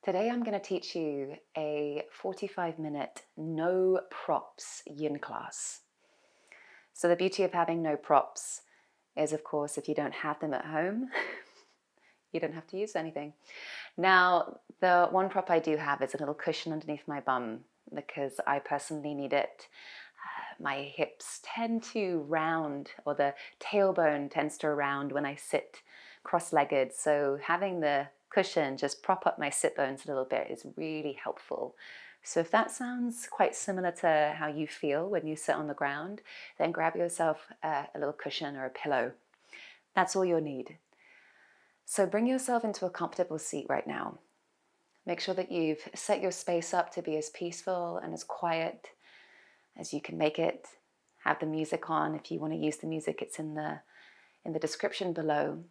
Today I'm going to teach you a 45-minute no props yin class. So the beauty of having no props is, of course, if you don't have them at home, you don't have to use anything. Now, the one prop I do have is a little cushion underneath my bum because I personally need it. My hips tend to round, or the tailbone tends to round when I sit cross-legged. So having the cushion just prop up my sit bones a little bit is really helpful. So if that sounds quite similar to how you feel when you sit on the ground, then grab yourself a little cushion or a pillow. That's all you'll need. So bring yourself into a comfortable seat right now. Make sure that you've set your space up to be as peaceful and as quiet as you can make it. Have the music on. If you want to use the music, it's in the description below.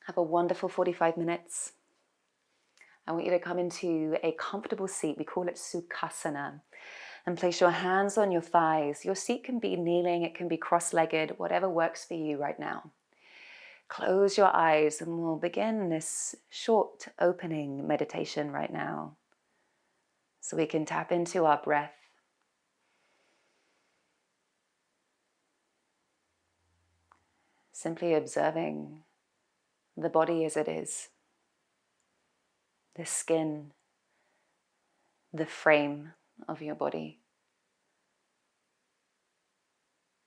Have a wonderful 45 minutes. I want you to come into a comfortable seat. We call it Sukhasana. And place your hands on your thighs. Your seat can be kneeling, it can be cross-legged, whatever works for you right now. Close your eyes and we'll begin this short opening meditation right now, so we can tap into our breath. Simply observing the body as it is, the skin, the frame of your body.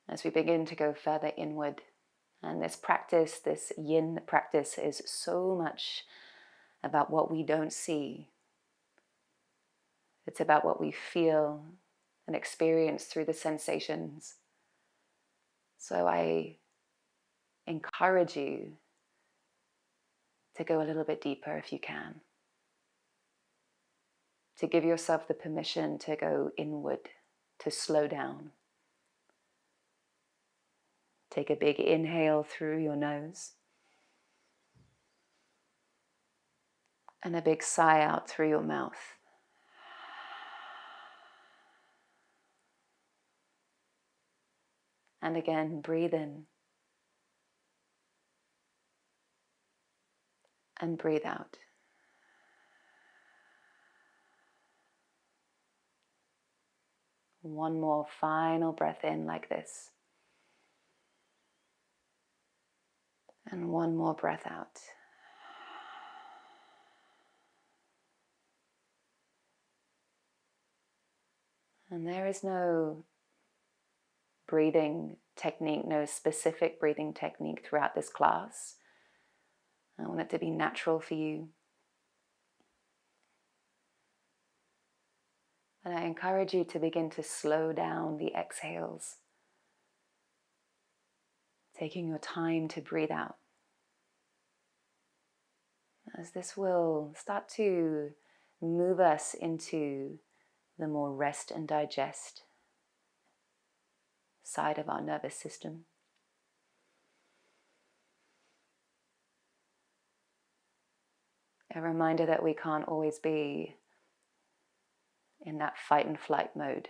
As we begin to go further inward, and this practice, this yin practice, is so much about what we don't see. It's about what we feel and experience through the sensations. So I encourage you to go a little bit deeper if you can. To give yourself the permission to go inward, to slow down. Take a big inhale through your nose. And a big sigh out through your mouth. And again, breathe in. And breathe out. One more final breath in like this. And one more breath out. And there is no breathing technique, no specific breathing technique throughout this class. I want it to be natural for you. And I encourage you to begin to slow down the exhales, taking your time to breathe out, as this will start to move us into the more rest and digest side of our nervous system. A reminder that we can't always be in that fight and flight mode.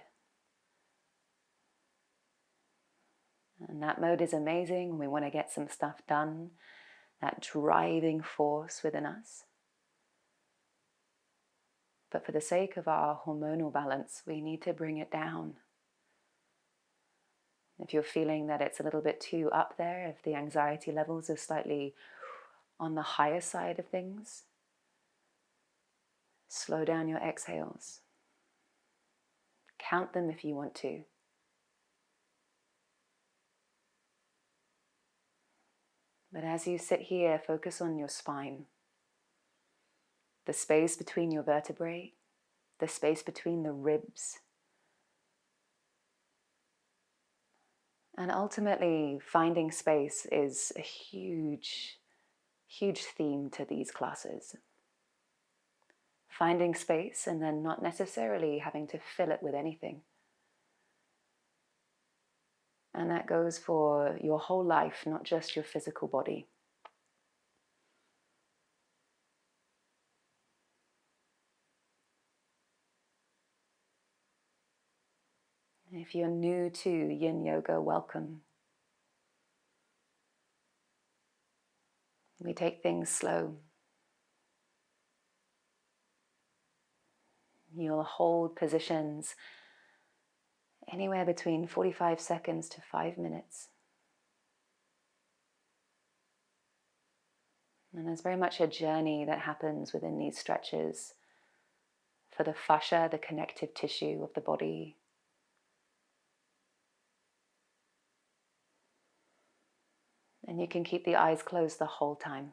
And that mode is amazing when we want to get some stuff done, that driving force within us. But for the sake of our hormonal balance, we need to bring it down. If you're feeling that it's a little bit too up there, if the anxiety levels are slightly on the higher side of things, slow down your exhales. Count them if you want to. But as you sit here, focus on your spine. The space between your vertebrae, the space between the ribs. And ultimately, finding space is a huge, huge theme to these classes. Finding space and then not necessarily having to fill it with anything. And that goes for your whole life, not just your physical body. If you're new to Yin Yoga, welcome. We take things slow. You'll hold positions anywhere between 45 seconds to 5 minutes. And there's very much a journey that happens within these stretches for the fascia, the connective tissue of the body. And you can keep the eyes closed the whole time.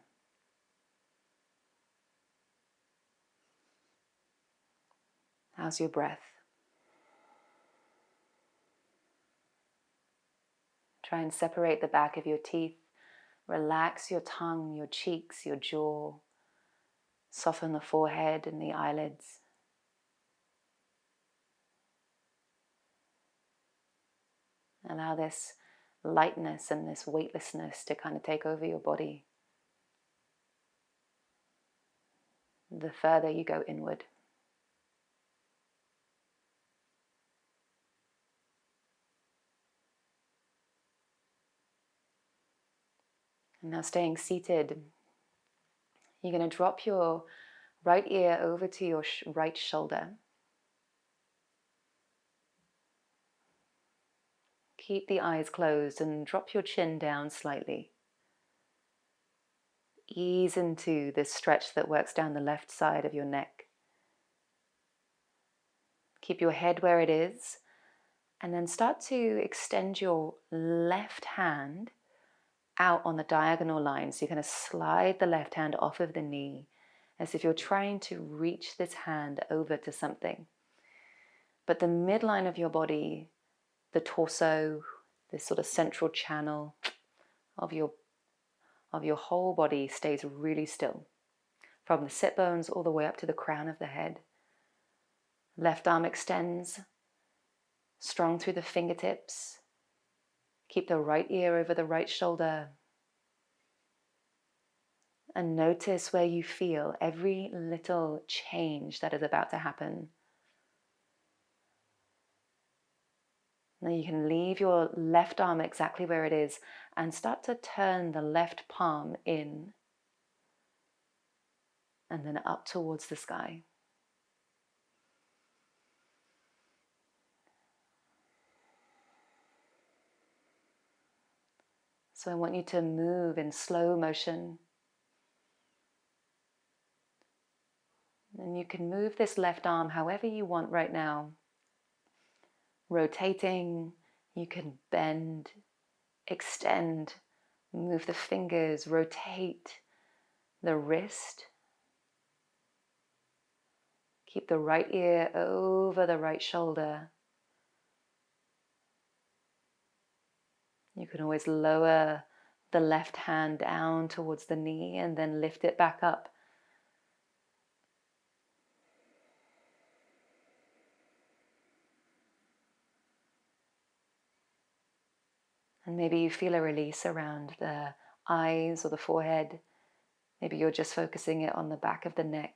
How's your breath? Try and separate the back of your teeth. Relax your tongue, your cheeks, your jaw. Soften the forehead and the eyelids. Allow this lightness and this weightlessness to kind of take over your body. The further you go inward. And now staying seated, you're going to drop your right ear over to your right shoulder. Keep the eyes closed and drop your chin down slightly. Ease into this stretch that works down the left side of your neck. Keep your head where it is, and then start to extend your left hand out on the diagonal line. So you're going to slide the left hand off of the knee as if you're trying to reach this hand over to something. But the midline of your body, the torso, this sort of central channel of your whole body stays really still. From the sit bones all the way up to the crown of the head. Left arm extends, strong through the fingertips. Keep the right ear over the right shoulder. And notice where you feel every little change that is about to happen. Now you can leave your left arm exactly where it is and start to turn the left palm in and then up towards the sky. So I want you to move in slow motion. And you can move this left arm however you want right now. Rotating, you can bend, extend, move the fingers, rotate the wrist. Keep the right ear over the right shoulder. You can always lower the left hand down towards the knee and then lift it back up. And maybe you feel a release around the eyes or the forehead. Maybe you're just focusing it on the back of the neck,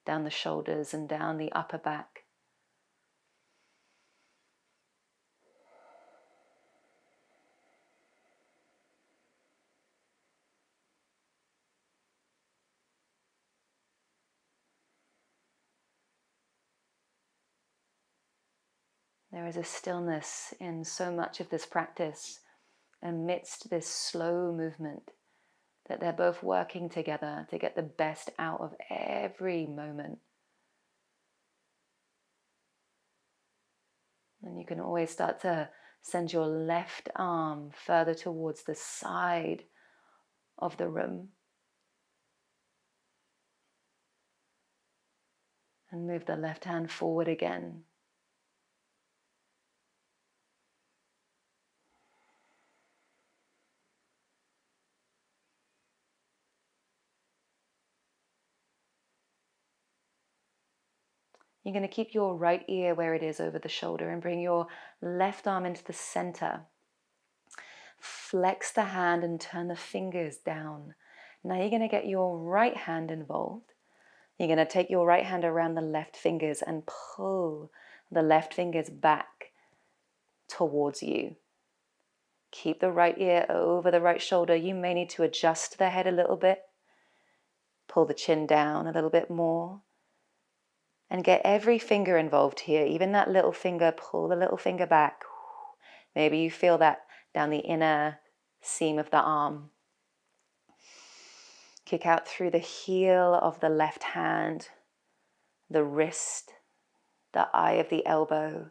down the shoulders and down the upper back. There is a stillness in so much of this practice amidst this slow movement, that they're both working together to get the best out of every moment. And you can always start to send your left arm further towards the side of the room. And move the left hand forward again. You're going to keep your right ear where it is over the shoulder and bring your left arm into the center. Flex the hand and turn the fingers down. Now you're going to get your right hand involved. You're going to take your right hand around the left fingers and pull the left fingers back towards you. Keep the right ear over the right shoulder. You may need to adjust the head a little bit. Pull the chin down a little bit more. And get every finger involved here, even that little finger, pull the little finger back. Maybe you feel that down the inner seam of the arm. Kick out through the heel of the left hand, the wrist, the eye of the elbow.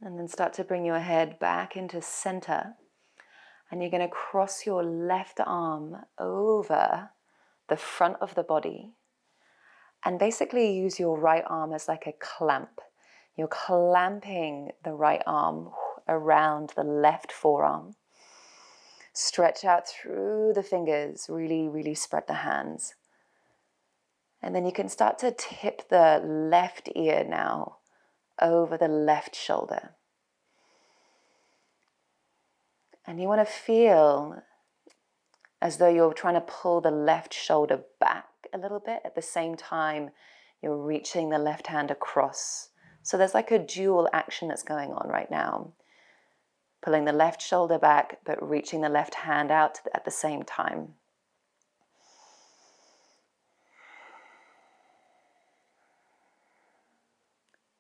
And then start to bring your head back into center. And you're going to cross your left arm over the front of the body. And basically use your right arm as like a clamp. You're clamping the right arm around the left forearm. Stretch out through the fingers. Really, really spread the hands. And then you can start to tip the left ear now over the left shoulder. And you want to feel as though you're trying to pull the left shoulder back a little bit. At the same time, you're reaching the left hand across. So there's like a dual action that's going on right now. Pulling the left shoulder back, but reaching the left hand out at the same time.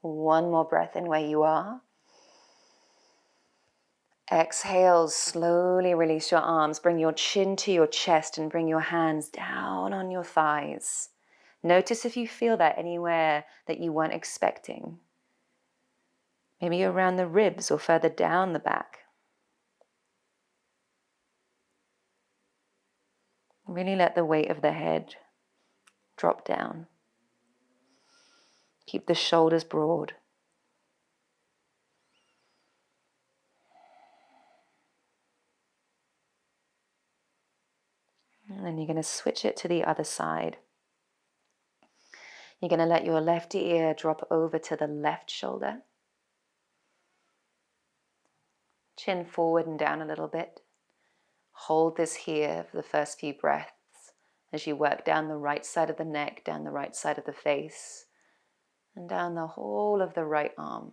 One more breath in where you are. Exhale, slowly release your arms. Bring your chin to your chest and bring your hands down on your thighs. Notice if you feel that anywhere that you weren't expecting. Maybe around the ribs or further down the back. Really let the weight of the head drop down. Keep the shoulders broad. And then you're going to switch it to the other side. You're going to let your left ear drop over to the left shoulder. Chin forward and down a little bit. Hold this here for the first few breaths as you work down the right side of the neck, down the right side of the face, and down the whole of the right arm.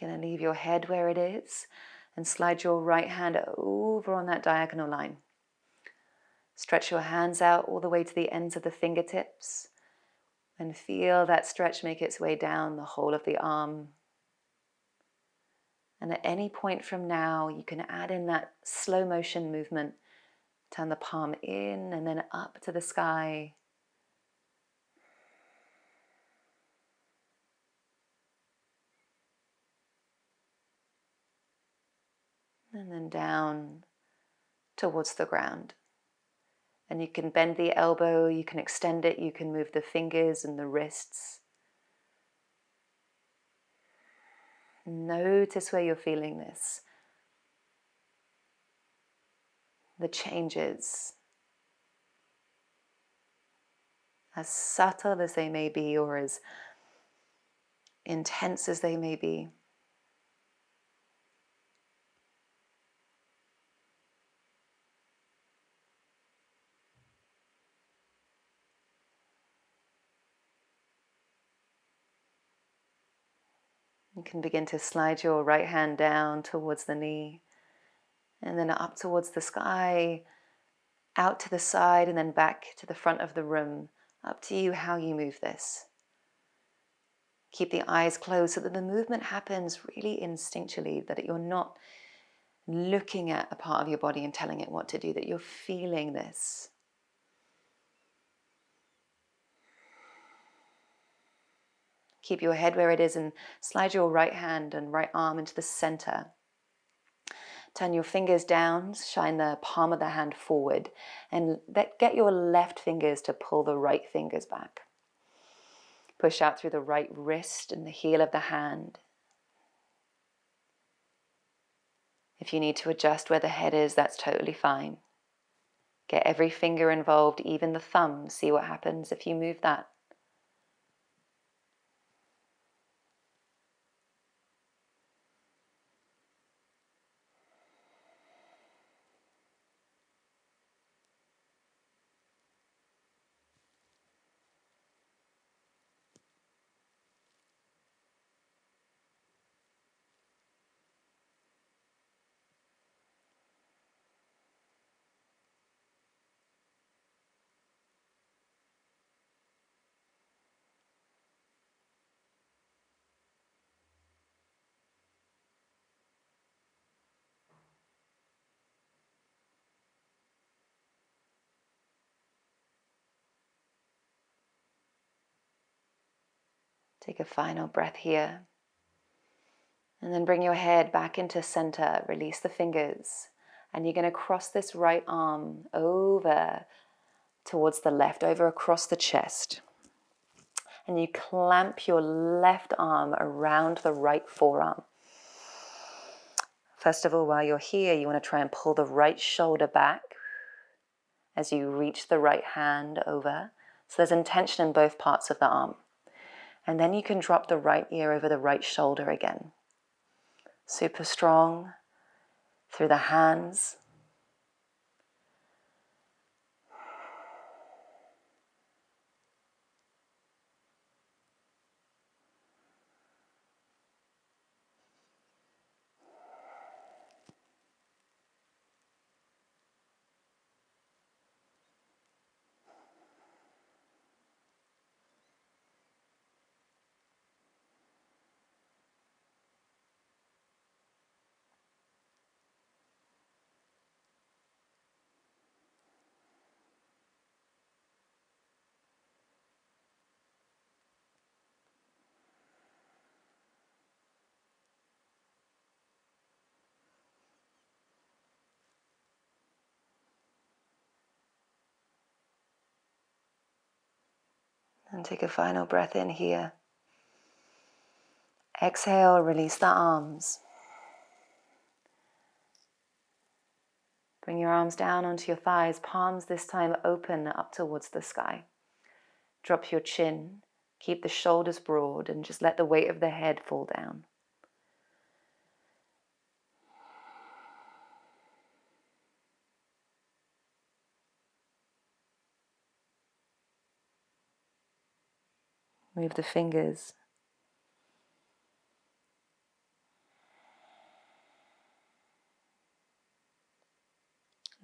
Going to leave your head where it is and slide your right hand over on that diagonal line. Stretch your hands out all the way to the ends of the fingertips and feel that stretch make its way down the whole of the arm. And at any point from now, you can add in that slow motion movement. Turn the palm in and then up to the sky. And then down towards the ground. And you can bend the elbow, you can extend it, you can move the fingers and the wrists. Notice where you're feeling this. The changes. As subtle as they may be or as intense as they may be. You can begin to slide your right hand down towards the knee and then up towards the sky, out to the side and then back to the front of the room. Up to you how you move this. Keep the eyes closed so that the movement happens really instinctually, that you're not looking at a part of your body and telling it what to do, that you're feeling this. Keep your head where it is and slide your right hand and right arm into the center. Turn your fingers down, shine the palm of the hand forward, and get your left fingers to pull the right fingers back. Push out through the right wrist and the heel of the hand. If you need to adjust where the head is, that's totally fine. Get every finger involved, even the thumb. See what happens if you move that. Take a final breath here. And then bring your head back into center. Release the fingers. And you're going to cross this right arm over towards the left, over across the chest. And you clamp your left arm around the right forearm. First of all, while you're here, you want to try and pull the right shoulder back as you reach the right hand over. So there's intention in both parts of the arm. And then you can drop the right ear over the right shoulder again. Super strong through the hands. And take a final breath in here. Exhale, release the arms. Bring your arms down onto your thighs, palms this time open up towards the sky. Drop your chin, keep the shoulders broad, and just let the weight of the head fall down. Move the fingers.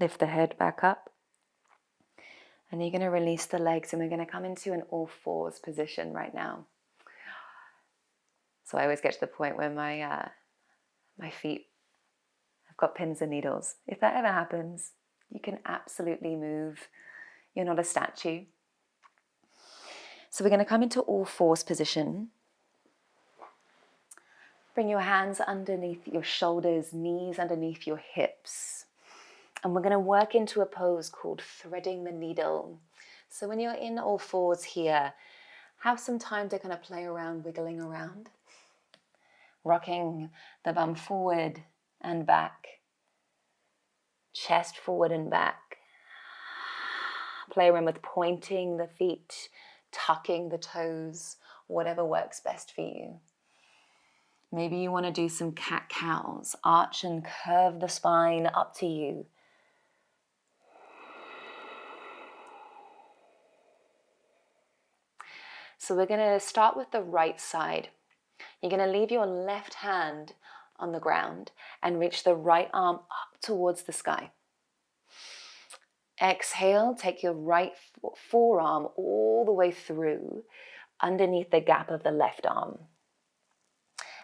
Lift the head back up. And you're going to release the legs, and we're going to come into an all fours position right now. So I always get to the point where my feet have got pins and needles. If that ever happens, you can absolutely move. You're not a statue. So we're going to come into all fours position. Bring your hands underneath your shoulders, knees underneath your hips. And we're going to work into a pose called threading the needle. So when you're in all fours here, have some time to kind of play around, wiggling around. Rocking the bum forward and back. Chest forward and back. Play around with pointing the feet, tucking the toes, whatever works best for you. Maybe you want to do some cat-cows. Arch and curve the spine, up to you. So we're going to start with the right side. You're going to leave your left hand on the ground and reach the right arm up towards the sky. Exhale, take your right forearm all the way through underneath the gap of the left arm.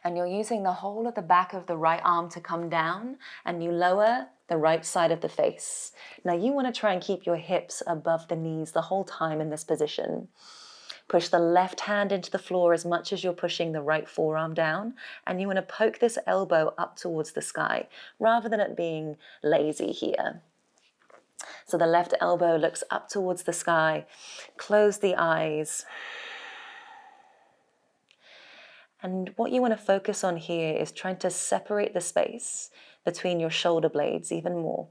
And you're using the whole of the back of the right arm to come down, and you lower the right side of the face. Now you want to try and keep your hips above the knees the whole time in this position. Push the left hand into the floor as much as you're pushing the right forearm down, and you want to poke this elbow up towards the sky rather than it being lazy here. So the left elbow looks up towards the sky. Close the eyes. And what you want to focus on here is trying to separate the space between your shoulder blades even more.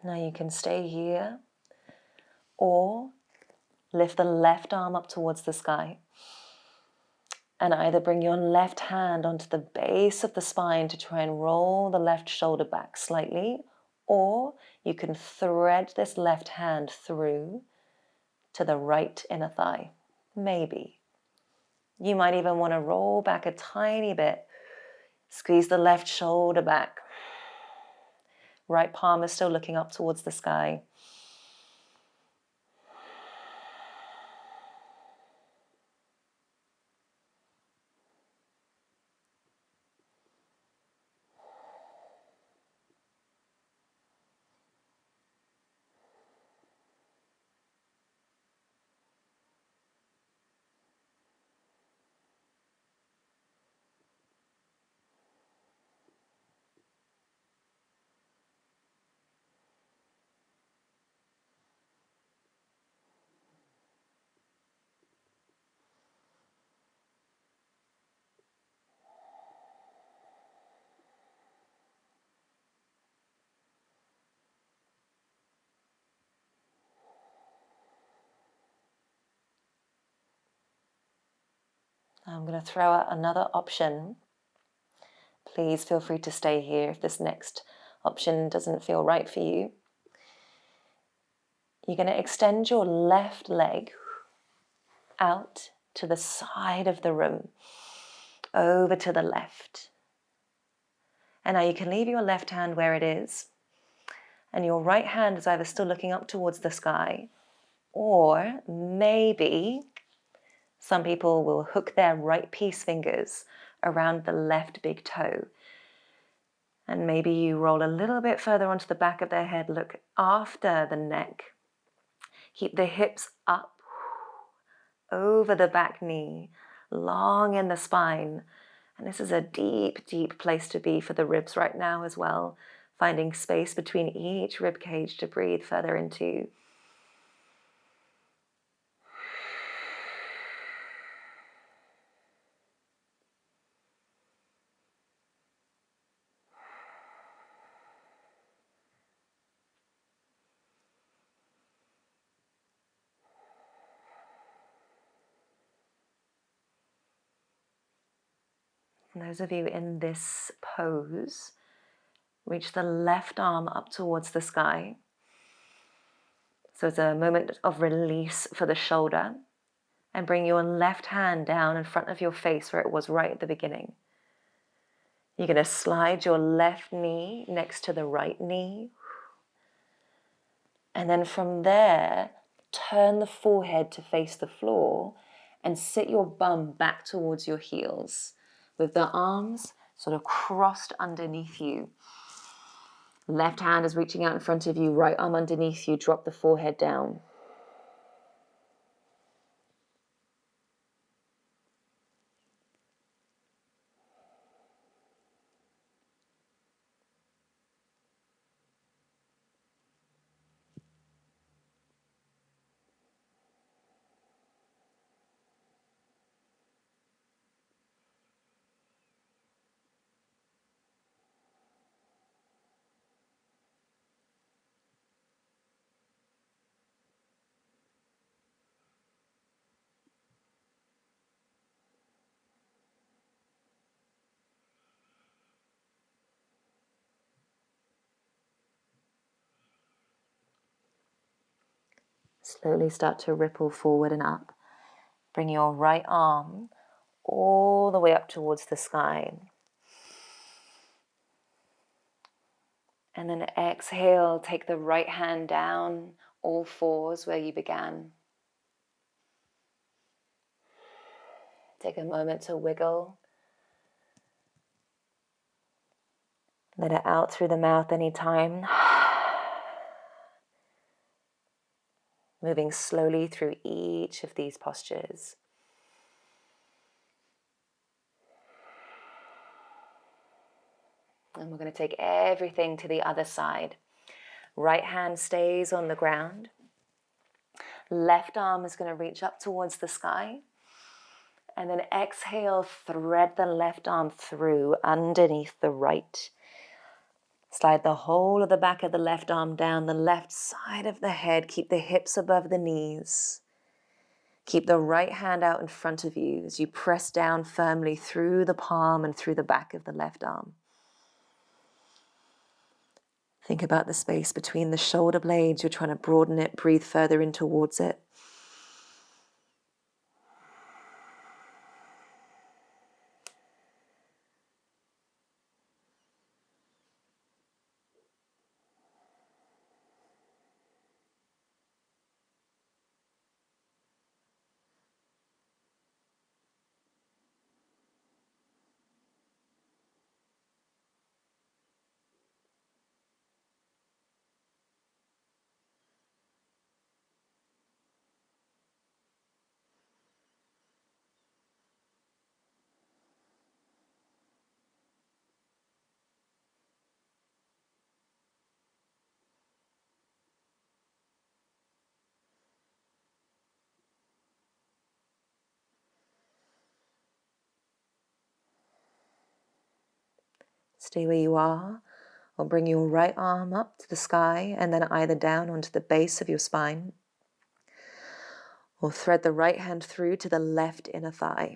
Now you can stay here or lift the left arm up towards the sky and either bring your left hand onto the base of the spine to try and roll the left shoulder back slightly, or you can thread this left hand through to the right inner thigh. Maybe. You might even want to roll back a tiny bit. Squeeze the left shoulder back. Right palm is still looking up towards the sky. I'm going to throw out another option. Please feel free to stay here if this next option doesn't feel right for you. You're going to extend your left leg out to the side of the room, over to the left. And now you can leave your left hand where it is, and your right hand is either still looking up towards the sky, or maybe some people will hook their right peace fingers around the left big toe. And maybe you roll a little bit further onto the back of their head, look after the neck. Keep the hips up, over the back knee, long in the spine. And this is a deep, deep place to be for the ribs right now as well. Finding space between each rib cage to breathe further into. And those of you in this pose, reach the left arm up towards the sky. So it's a moment of release for the shoulder. And bring your left hand down in front of your face where it was right at the beginning. You're going to slide your left knee next to the right knee. And then from there, turn the forehead to face the floor and sit your bum back towards your heels with the arms sort of crossed underneath you. Left hand is reaching out in front of you, right arm underneath you, drop the forehead down. Slowly start to ripple forward and up. Bring your right arm all the way up towards the sky. And then exhale, take the right hand down, all fours where you began. Take a moment to wiggle. Let it out through the mouth anytime. Moving slowly through each of these postures. And we're going to take everything to the other side. Right hand stays on the ground. Left arm is going to reach up towards the sky. And then exhale, thread the left arm through underneath the right. Slide the whole of the back of the left arm down the left side of the head. Keep the hips above the knees. Keep the right hand out in front of you as you press down firmly through the palm and through the back of the left arm. Think about the space between the shoulder blades. You're trying to broaden it. Breathe further in towards it. Stay where you are, or bring your right arm up to the sky and then either down onto the base of your spine, or thread the right hand through to the left inner thigh.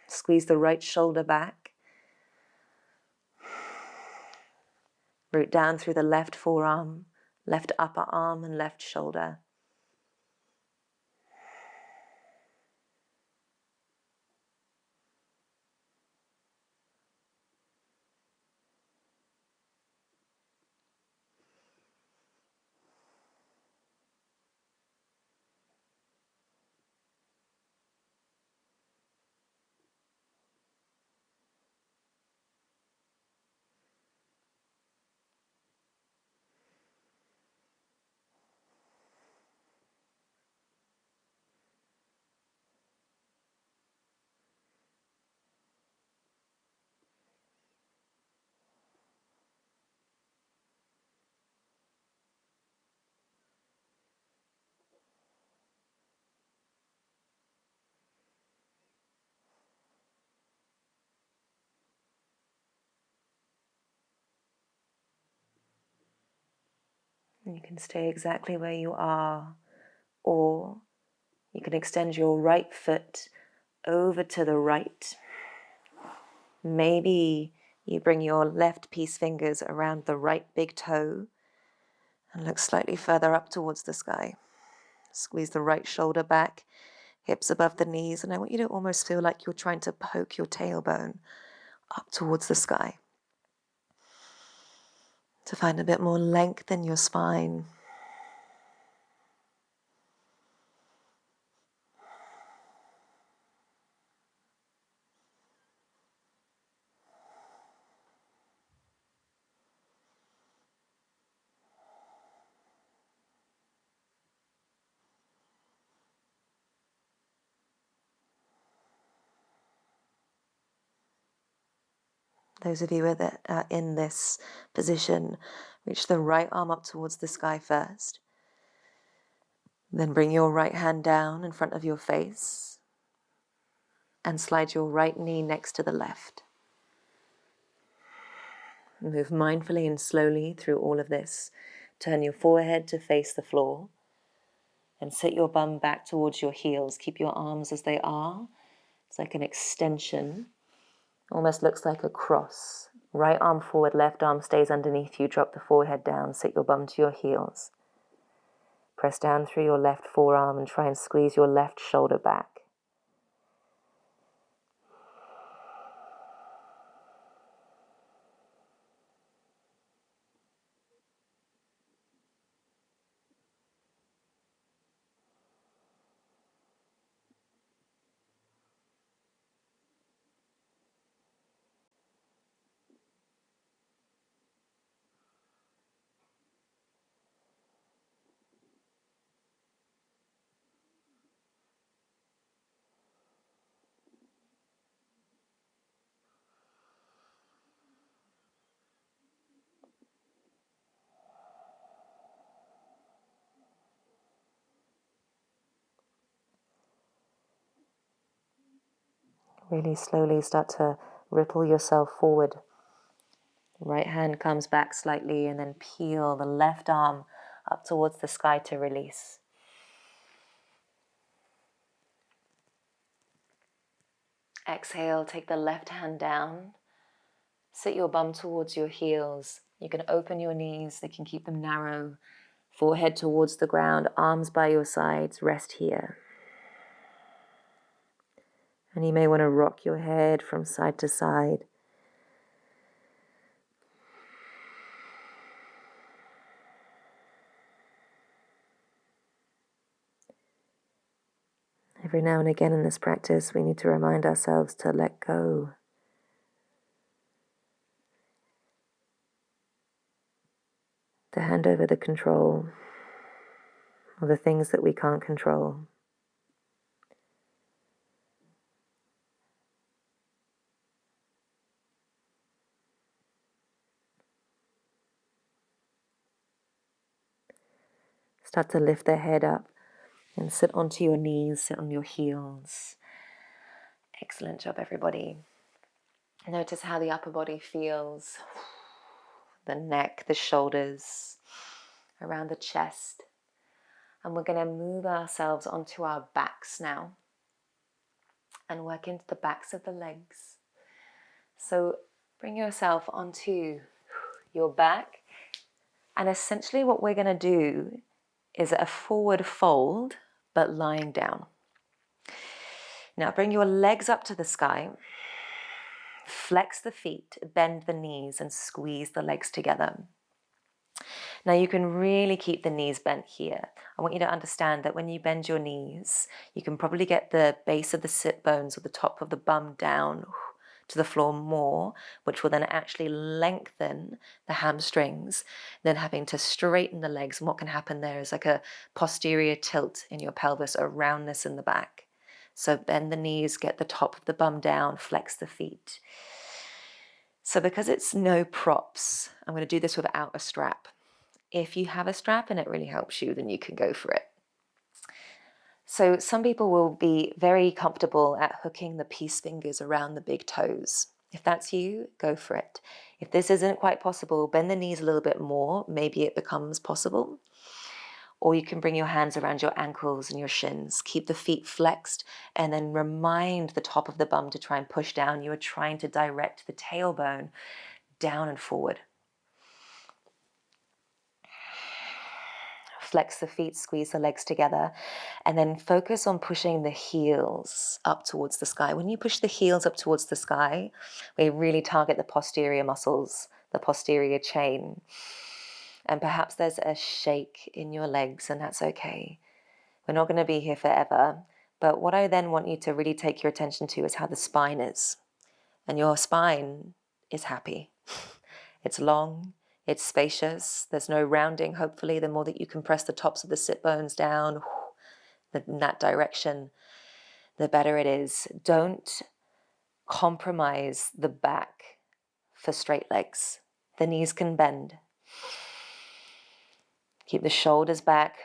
Squeeze the right shoulder back. Root down through the left forearm, left upper arm and left shoulder. And you can stay exactly where you are, or you can extend your right foot over to the right. Maybe you bring your left peace fingers around the right big toe and look slightly further up towards the sky. Squeeze the right shoulder back, hips above the knees, and I want you to almost feel like you're trying to poke your tailbone up towards the sky to find a bit more length in your spine. Those of you that are in this position, reach the right arm up towards the sky first. Then bring your right hand down in front of your face and slide your right knee next to the left. Move mindfully and slowly through all of this. Turn your forehead to face the floor and sit your bum back towards your heels. Keep your arms as they are. It's like an extension. Almost looks like a cross. Right arm forward, left arm stays underneath you. Drop the forehead down, sit your bum to your heels. Press down through your left forearm and try and squeeze your left shoulder back. Really slowly start to ripple yourself forward. Right hand comes back slightly and then peel the left arm up towards the sky to release. Exhale, take the left hand down. Sit your bum towards your heels. You can open your knees, they can keep them narrow. Forehead towards the ground, arms by your sides, rest here. And you may want to rock your head from side to side. Every now and again in this practice, we need to remind ourselves to let go. To hand over the control of the things that we can't control. Start to lift the head up and sit onto your knees, sit on your heels. Excellent job, everybody. Notice how the upper body feels. The neck, the shoulders, around the chest. And we're going to move ourselves onto our backs now and work into the backs of the legs. So bring yourself onto your back. And essentially what we're going to do is a forward fold, but lying down. Now bring your legs up to the sky. Flex the feet, bend the knees, and squeeze the legs together. Now you can really keep the knees bent here. I want you to understand that when you bend your knees, you can probably get the base of the sit bones or the top of the bum down to the floor more, which will then actually lengthen the hamstrings, then having to straighten the legs. And what can happen there is like a posterior tilt in your pelvis, a roundness in the back. So bend the knees, get the top of the bum down, flex the feet. So because it's no props, I'm going to do this without a strap. If you have a strap and it really helps you, then you can go for it. So some people will be very comfortable at hooking the peace fingers around the big toes. If that's you, go for it. If this isn't quite possible, bend the knees a little bit more. Maybe it becomes possible. Or you can bring your hands around your ankles and your shins. Keep the feet flexed and then remind the top of the bum to try and push down. You are trying to direct the tailbone down and forward. Flex the feet, squeeze the legs together, and then focus on pushing the heels up towards the sky. When you push the heels up towards the sky, we really target the posterior muscles, the posterior chain. And perhaps there's a shake in your legs, and that's okay. We're not going to be here forever. But what I then want you to really take your attention to is how the spine is. And your spine is happy. It's long. It's spacious. There's no rounding, hopefully. The more that you can press the tops of the sit bones down in that direction, the better it is. Don't compromise the back for straight legs. The knees can bend. Keep the shoulders back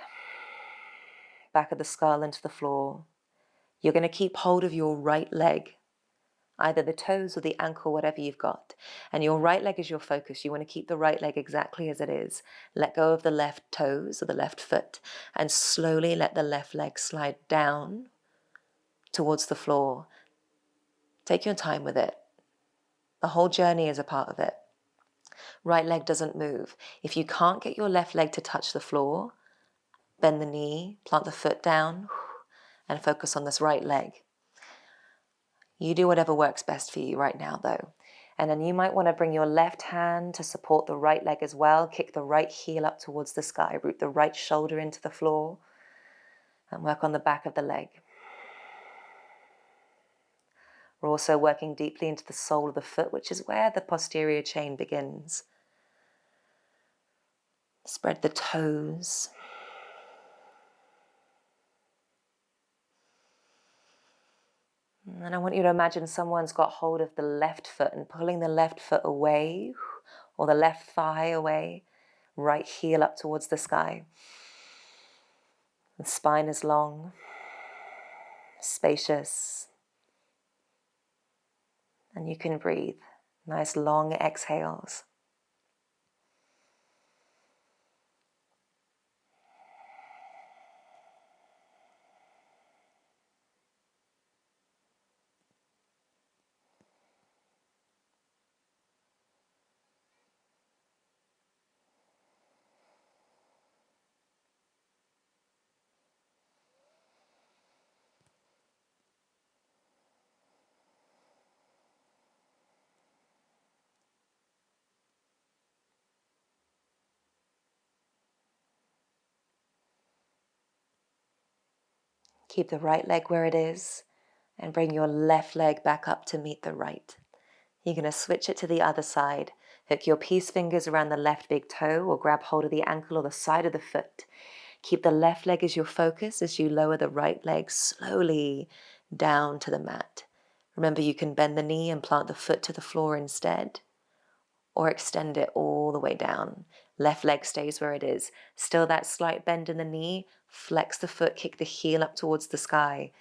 of the skull into the floor. You're going to keep hold of your right leg, either the toes or the ankle, whatever you've got. And your right leg is your focus. You want to keep the right leg exactly as it is. Let go of the left toes or the left foot and slowly let the left leg slide down towards the floor. Take your time with it. The whole journey is a part of it. Right leg doesn't move. If you can't get your left leg to touch the floor, Bend the knee, plant the foot down, and focus on this right leg. You do whatever works best for you right now though. And then you might want to bring your left hand to support the right leg as well. Kick the right heel up towards the sky. Root the right shoulder into the floor. And work on the back of the leg. We're also working deeply into the sole of the foot, which is where the posterior chain begins. Spread the toes. And I want you to imagine someone's got hold of the left foot and pulling the left foot away, or the left thigh away, right heel up towards the sky. The spine is long, spacious, and you can breathe. Nice long exhales. Keep the right leg where it is and bring your left leg back up to meet the right. You're going to switch it to the other side. Hook your peace fingers around the left big toe or grab hold of the ankle or the side of the foot. Keep the left leg as your focus as you lower the right leg slowly down to the mat. Remember, you can bend the knee and plant the foot to the floor instead, or extend it all the way down. Left leg stays where it is. Still that slight bend in the knee. Flex the foot, kick the heel up towards the sky.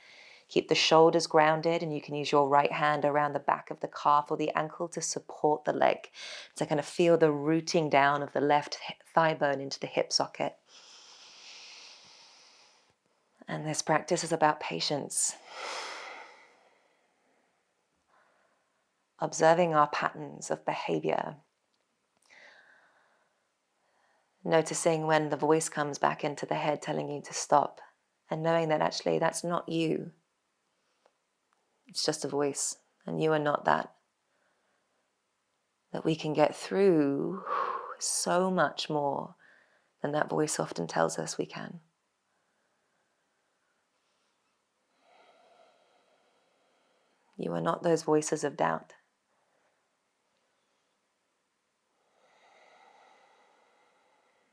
Keep the shoulders grounded, and you can use your right hand around the back of the calf or the ankle to support the leg. So kind of feel the rooting down of the left thigh bone into the hip socket. And this practice is about patience. Observing our patterns of behavior. Noticing when the voice comes back into the head telling you to stop, and knowing that actually that's not you. It's just a voice, and you are not that. That we can get through so much more than that voice often tells us we can. You are not those voices of doubt.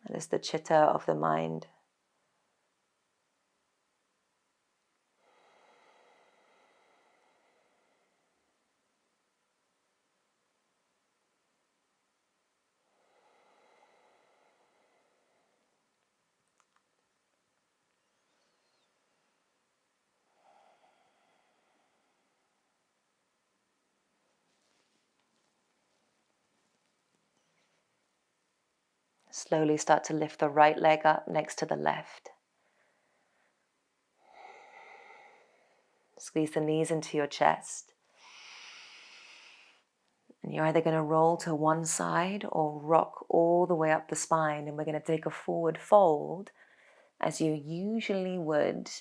That is the chitta of the mind. Slowly start to lift the right leg up next to the left. Squeeze the knees into your chest. And you're either going to roll to one side or rock all the way up the spine. And we're going to take a forward fold as you usually would,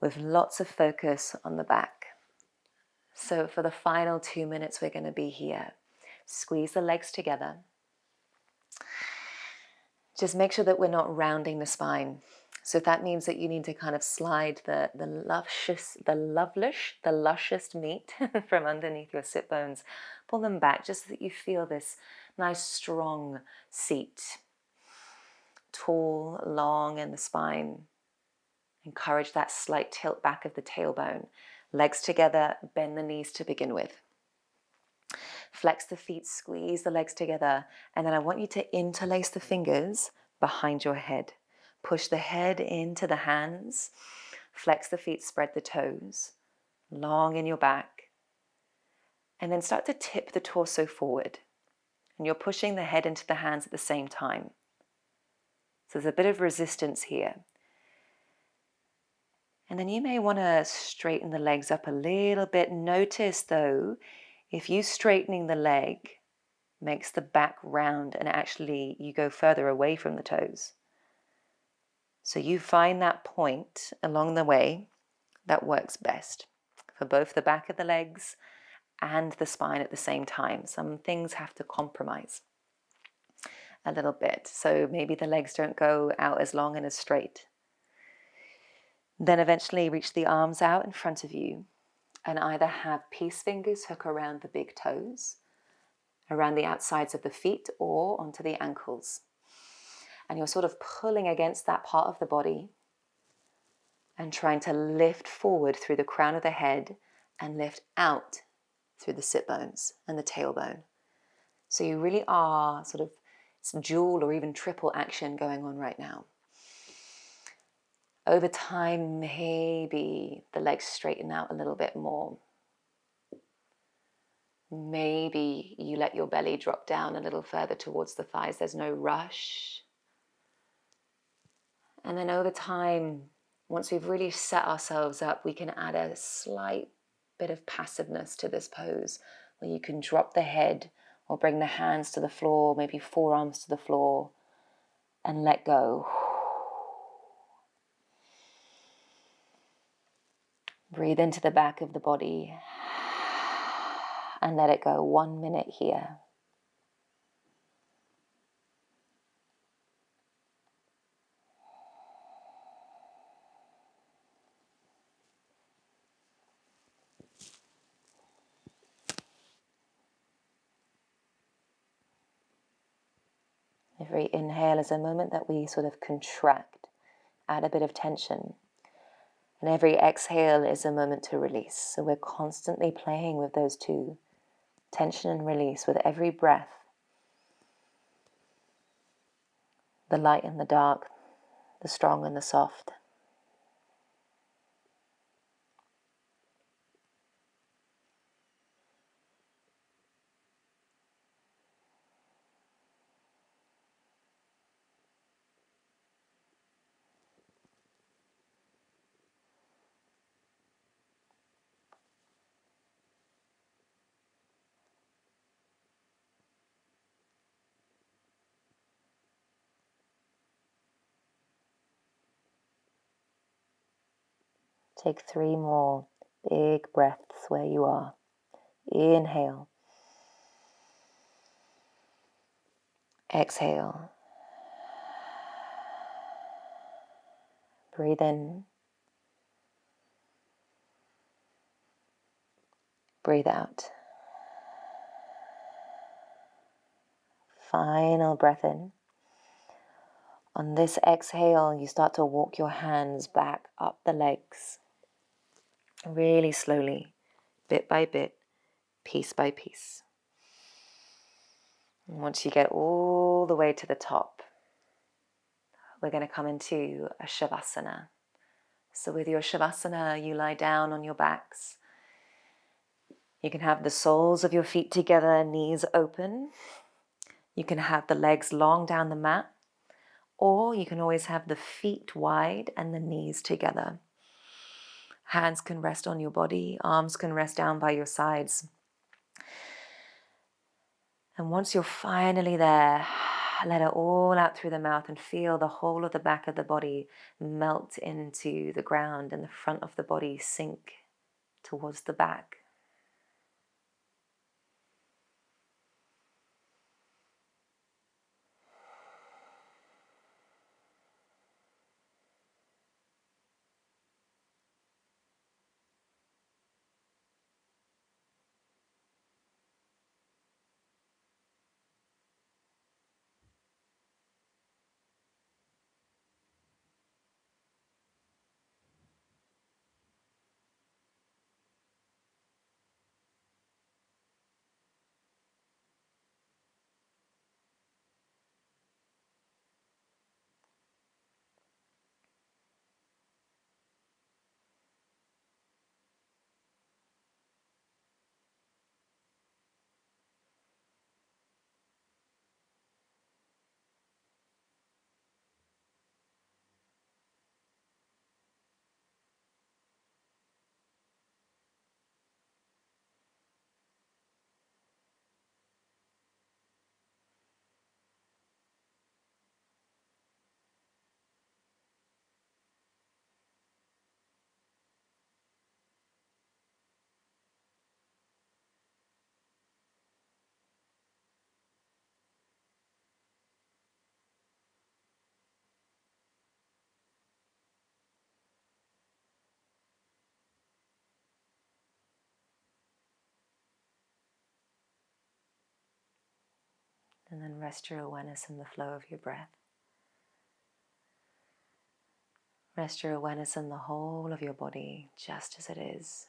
with lots of focus on the back. So for the final 2 minutes, we're going to be here. Squeeze the legs together. Just make sure that we're not rounding the spine. So if that means that you need to kind of slide the luscious meat from underneath your sit bones, pull them back just so that you feel this nice strong seat. Tall, long in the spine. Encourage that slight tilt back of the tailbone. Legs together, bend the knees to begin with. Flex the feet, squeeze the legs together, and then I want you to interlace the fingers behind your head. Push the head into the hands, flex the feet, spread the toes, long in your back, and then start to tip the torso forward. And you're pushing the head into the hands at the same time. So there's a bit of resistance here. And then you may want to straighten the legs up a little bit. Notice though, if you straightening the leg makes the back round and actually you go further away from the toes. So you find that point along the way that works best for both the back of the legs and the spine at the same time. Some things have to compromise a little bit. So maybe the legs don't go out as long and as straight. Then eventually reach the arms out in front of you and either have peace fingers hook around the big toes, around the outsides of the feet, or onto the ankles. And you're sort of pulling against that part of the body and trying to lift forward through the crown of the head and lift out through the sit bones and the tailbone. So you really are sort of, it's dual or even triple action going on right now. Over time, maybe the legs straighten out a little bit more. Maybe you let your belly drop down a little further towards the thighs. There's no rush. And then over time, once we've really set ourselves up, we can add a slight bit of passiveness to this pose, where you can drop the head or bring the hands to the floor, maybe forearms to the floor, and let go. Breathe into the back of the body and let it go. 1 minute here. Every inhale is a moment that we sort of contract, add a bit of tension. And every exhale is a moment to release. So we're constantly playing with those two, tension and release, with every breath. The light and the dark, the strong and the soft. Take 3 more big breaths where you are. Inhale. Exhale. Breathe in. Breathe out. Final breath in. On this exhale, you start to walk your hands back up the legs. Really slowly, bit by bit, piece by piece. And once you get all the way to the top, we're going to come into a shavasana. So with your shavasana, you lie down on your backs. You can have the soles of your feet together, knees open. You can have the legs long down the mat, or you can always have the feet wide and the knees together. Hands can rest on your body, arms can rest down by your sides. And once you're finally there, let it all out through the mouth and feel the whole of the back of the body melt into the ground and the front of the body sink towards the back. And then rest your awareness in the flow of your breath. Rest your awareness in the whole of your body, just as it is.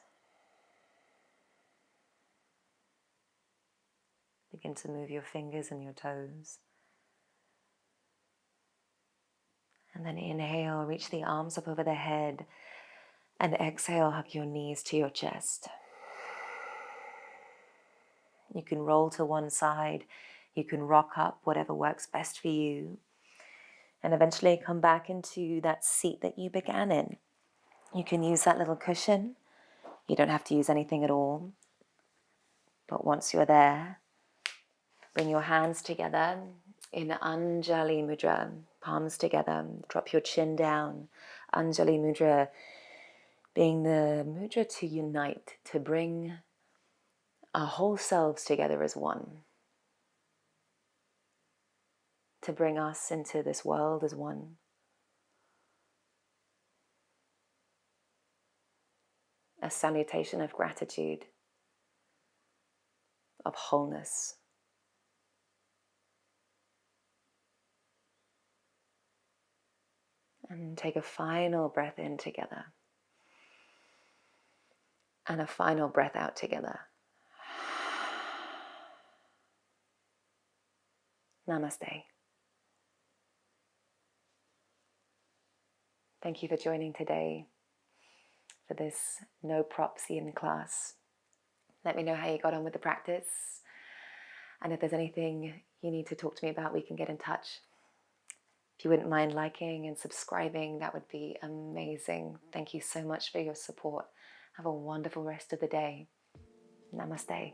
Begin to move your fingers and your toes. And then inhale, reach the arms up over the head. And exhale, hug your knees to your chest. You can roll to one side. You can rock up, whatever works best for you. And eventually come back into that seat that you began in. You can use that little cushion. You don't have to use anything at all. But once you're there, bring your hands together in anjali mudra, palms together, drop your chin down. Anjali mudra being the mudra to unite, to bring our whole selves together as one. To bring us into this world as one. A salutation of gratitude, of wholeness. And take a final breath in together. And a final breath out together. Namaste. Thank you for joining today for this no props Yin class. Let me know how you got on with the practice. And if there's anything you need to talk to me about, we can get in touch. If you wouldn't mind liking and subscribing, that would be amazing. Thank you so much for your support. Have a wonderful rest of the day. Namaste.